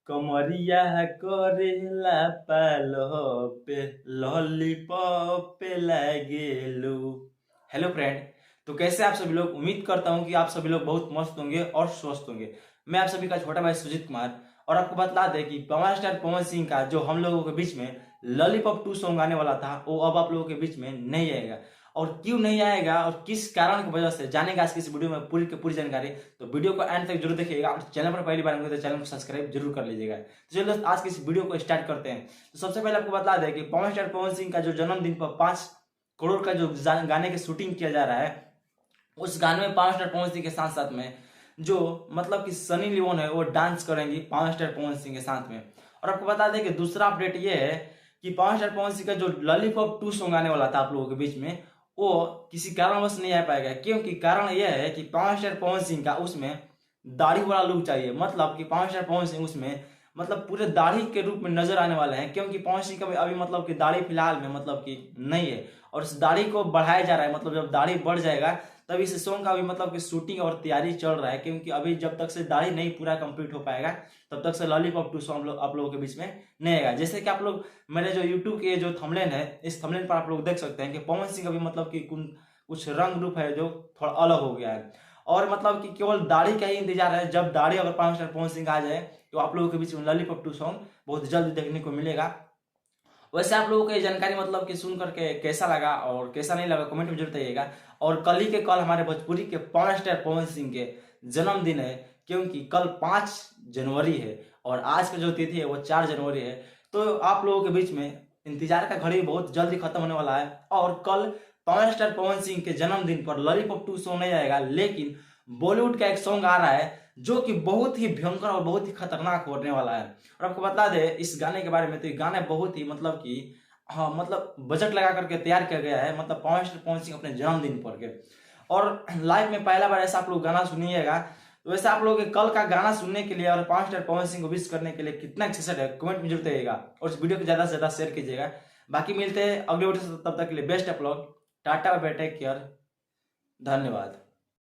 कमरिया करेला पे लॉलीपॉप पे लगेलू। हेलो फ्रेंड, तो कैसे आप सभी लोग। उम्मीद करता हूं कि आप सभी लोग बहुत मस्त होंगे और स्वस्थ होंगे। मैं आप सभी का छोटा भाई सुजीत कुमार, और आपको बता दें कि पवन स्टार पवन सिंह का जो हम लोगों के बीच में लॉलीपॉप 2 सॉन्ग आने वाला था, वो अब आप लोगों के बीच में नहीं आएगा। और क्यों नहीं आएगा और किस कारण की वजह से जानेगा आज की इस वीडियो में पूरी की पूरी जानकारी। तो वीडियो को एंड तक जरूर देखिएगा, और चैनल पर पहली बार होंगे तो चैनल को सब्सक्राइब जरूर कर लीजिएगा। तो चलिए दोस्त, आज की इस वीडियो को स्टार्ट करते हैं। तो सबसे पहले आपको बता दें कि पवन स्टार पवन सिंह का जो जन्मदिन पर 5 करोड़ का जो गाने की शूटिंग किया जा रहा है, उस गाने में पवन स्टार पवन सिंह के साथ साथ में जो मतलब कि सनी लियोन है वो डांस करेंगी पवन स्टार पवन सिंह के साथ में। और आपको बता दें कि दूसरा अपडेट ये है कि पवन स्टार पवन सिंह का जो लॉलीपॉप 2 सॉन्ग आने वाला था आप लोगों के बीच में, वो किसी कारणवश नहीं आ पाएगा। क्योंकि कारण यह है कि पवन स्टार पवन सिंह का उसमें दाढ़ी वाला लुक चाहिए। मतलब कि पवन स्टार पवन सिंह उसमें मतलब पूरे दाढ़ी के रूप में नजर आने वाले हैं। क्योंकि पवन सिंह का अभी मतलब कि दाढ़ी फिलहाल में मतलब कि नहीं है, और इस दाढ़ी को बढ़ाया जा रहा है। मतलब जब दाढ़ी बढ़ जाएगा तब इस सॉन्ग का भी मतलब कि शूटिंग और तैयारी चल रहा है। क्योंकि अभी जब तक से दाढ़ी नहीं पूरा कंप्लीट हो पाएगा तब तक से लॉलीपॉप 2 सॉन्ग आप लोगों के बीच में नहीं आएगा। जैसे कि आप लोग मेरे जो यूट्यूब के जो थंबनेल है, इस थंबनेल पर आप लोग देख सकते हैं कि पवन सिंह का भी मतलब कि कुछ रंग रूप है जो थोड़ा अलग हो गया है। और मतलब कि केवल दाढ़ी का ही इंतजार है। जब दाढ़ी अगर पवन स्टार पवन सिंह आ जाए तो आप लोगों के बीच में लॉलीपॉप 2 सॉन्ग बहुत जल्द देखने को मिलेगा। वैसे आप लोगों को ये जानकारी मतलब कि सुन करके कैसा लगा और कैसा नहीं लगा कमेंट में जरूर बताइएगा। और कल ही के कल हमारे भोजपुरी के पवन स्टार पवन सिंह के जन्मदिन है। क्योंकि कल 5 जनवरी है और आज का जो तिथि है वो 4 जनवरी है। तो आप लोगों के बीच में इंतजार का घड़ी बहुत जल्दी खत्म होने वाला है। और कल पवन स्टार पवन सिंह के जन्मदिन पर लॉलीपॉप 2 सॉन्ग नहीं आएगा, लेकिन बॉलीवुड का एक सॉन्ग आ रहा है जो कि बहुत ही भयंकर और बहुत ही खतरनाक होने वाला है। और आपको बता दें इस गाने के बारे में, तो ये गाना बहुत ही मतलब कि हाँ मतलब बजट लगा करके तैयार किया गया है। मतलब पवन स्टार पवन सिंह अपने जन्मदिन पर के, और लाइव में पहला बार ऐसा आप लोग गाना सुनिएगा। तो वैसे आप लोग कल का गाना सुनने के लिए और पवन स्टार पवन सिंह को विश करने के लिए कितना एक्साइटेड है कमेंट में जरूर बताइएगा, और इस वीडियो को ज्यादा से ज्यादा शेयर कीजिएगा। बाकी मिलते हैं अगले वीडियो से, तब तक के लिए best of luck, tata bye bye, take care, धन्यवाद।